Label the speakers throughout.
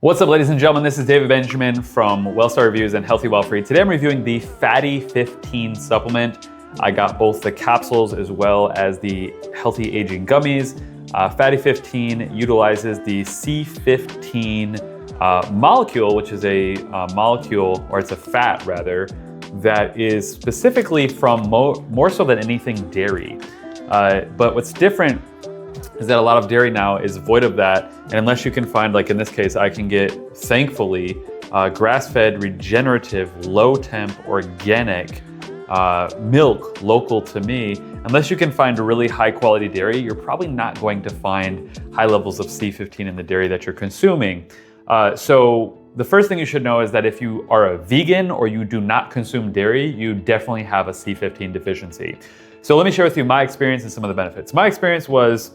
Speaker 1: What's up, ladies and gentlemen? This is David Benjamin from Wellstar Reviews and Healthy Well Free. Today I'm reviewing the Fatty 15 supplement. I got both the capsules as well as the Healthy Aging Gummies. Fatty 15 utilizes the C15 molecule, which is a molecule, or it's a fat rather, that is specifically from more so than anything dairy. But what's different is that a lot of dairy now is void of that. And unless you can find, like in this case, I can get, thankfully, grass-fed, regenerative, low-temp, organic milk local to me. Unless you can find a really high-quality dairy, you're probably not going to find high levels of C15 in the dairy that you're consuming. So the first thing you should know is that if you are a vegan or you do not consume dairy, you definitely have a C15 deficiency. So let me share with you my experience and some of the benefits. My experience was,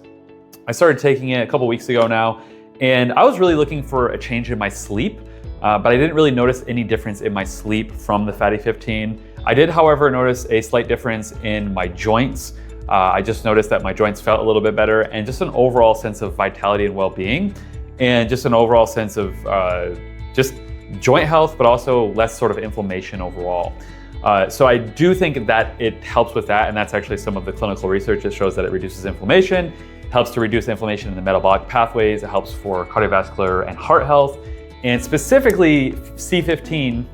Speaker 1: I started taking it a couple weeks ago now, and I was really looking for a change in my sleep, but I didn't really notice any difference in my sleep from the Fatty 15. I did, however, notice a slight difference in my joints. I just noticed that my joints felt a little bit better, and just an overall sense of vitality and well-being, and just an overall sense of just joint health, but also less sort of inflammation overall. So I do think that it helps with that, and that's actually some of the clinical research that shows that it reduces inflammation, helps to reduce inflammation in the metabolic pathways, it helps for cardiovascular and heart health, and specifically C15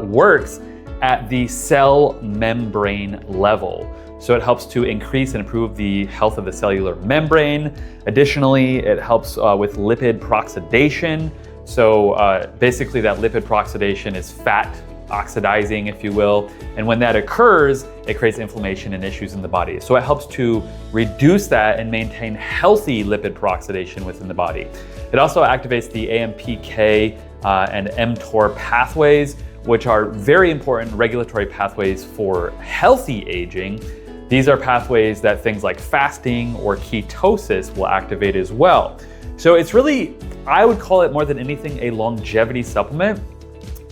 Speaker 1: works at the cell membrane level. So it helps to increase and improve the health of the cellular membrane. Additionally, it helps with lipid peroxidation. So basically that lipid peroxidation is fat oxidizing, if you will. And when that occurs, it creates inflammation and issues in the body. So it helps to reduce that and maintain healthy lipid peroxidation within the body. It also activates the AMPK and mTOR pathways, which are very important regulatory pathways for healthy aging. These are pathways that things like fasting or ketosis will activate as well. So it's really, I would call it more than anything, a longevity supplement.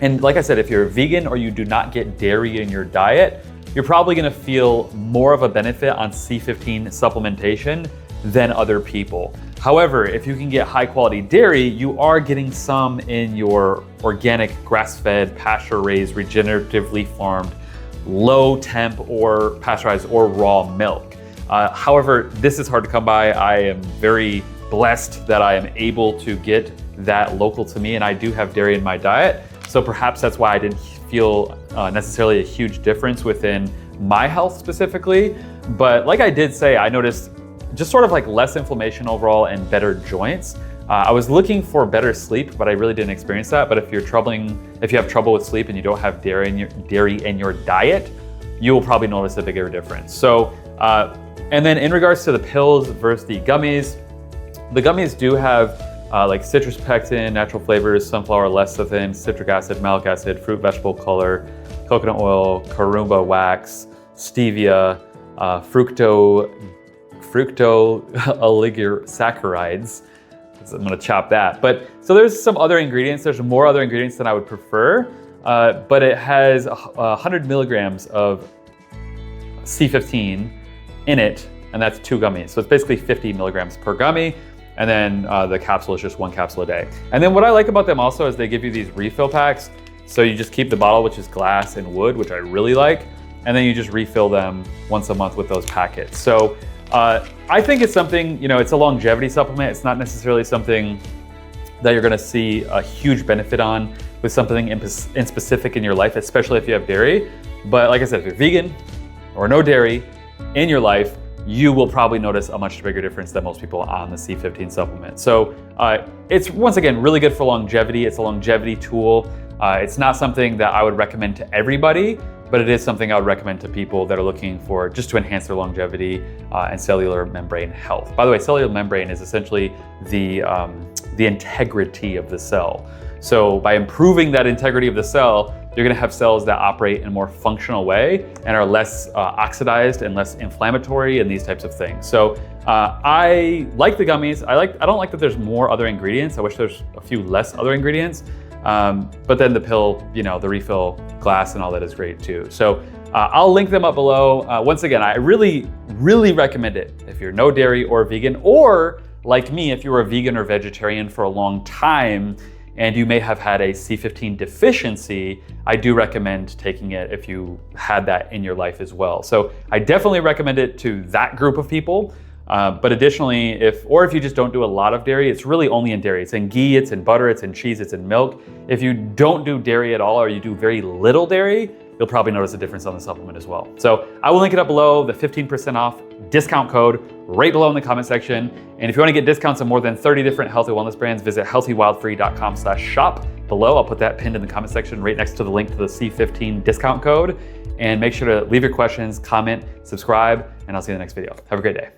Speaker 1: And like I said, if you're a vegan or you do not get dairy in your diet, you're probably gonna feel more of a benefit on C15 supplementation than other people. However, if you can get high quality dairy, you are getting some in your organic, grass-fed, pasture-raised, regeneratively farmed, low temp or pasteurized or raw milk. However, this is hard to come by. I am very blessed that I am able to get that local to me, and I do have dairy in my diet. So perhaps that's why I didn't feel necessarily a huge difference within my health specifically. But like I did say, I noticed just sort of like less inflammation overall and better joints. I was looking for better sleep, but I really didn't experience that. But if you have trouble with sleep and you don't have dairy in your diet, you will probably notice a bigger difference. So, and then in regards to the pills versus the gummies do have like citrus pectin, natural flavors, sunflower lecithin, citric acid, malic acid, fruit vegetable color, coconut oil, carumba wax, stevia, fructooligosaccharides. So I'm gonna chop that. But so there's some other ingredients. There's more other ingredients than I would prefer, but it has 100 milligrams of C15 in it, and that's 2 gummies. So it's basically 50 milligrams per gummy. And then the capsule is just 1 capsule a day. And then what I like about them also is they give you these refill packs. So you just keep the bottle, which is glass and wood, which I really like. And then you just refill them once a month with those packets. So I think it's something, it's a longevity supplement. It's not necessarily something that you're gonna see a huge benefit on with something in specific in your life, especially if you have dairy. But like I said, if you're vegan or no dairy in your life, you will probably notice a much bigger difference than most people on the C15 supplement. So it's, once again, really good for longevity. It's a longevity tool. It's not something that I would recommend to everybody, but it is something I would recommend to people that are looking for just to enhance their longevity and cellular membrane health. By the way, cellular membrane is essentially the integrity of the cell. So by improving that integrity of the cell, you're gonna have cells that operate in a more functional way and are less oxidized and less inflammatory and these types of things. So I like the gummies. I don't like that there's more other ingredients. I wish there's a few less other ingredients. But then the pill, the refill glass and all that is great too. So I'll link them up below. Once again, I really, really recommend it if you're no dairy or vegan, or like me, if you were a vegan or vegetarian for a long time and you may have had a C15 deficiency, I do recommend taking it if you had that in your life as well. So I definitely recommend it to that group of people. But additionally, if you just don't do a lot of dairy, it's really only in dairy. It's in ghee, it's in butter, it's in cheese, it's in milk. If you don't do dairy at all, or you do very little dairy, you'll probably notice a difference on the supplement as well. So I will link it up below, the 15% off discount code right below in the comment section. And if you want to get discounts on more than 30 different healthy wellness brands, visit healthywildfree.com/shop below. I'll put that pinned in the comment section right next to the link to the C15 discount code. And make sure to leave your questions, comment, subscribe, and I'll see you in the next video. Have a great day.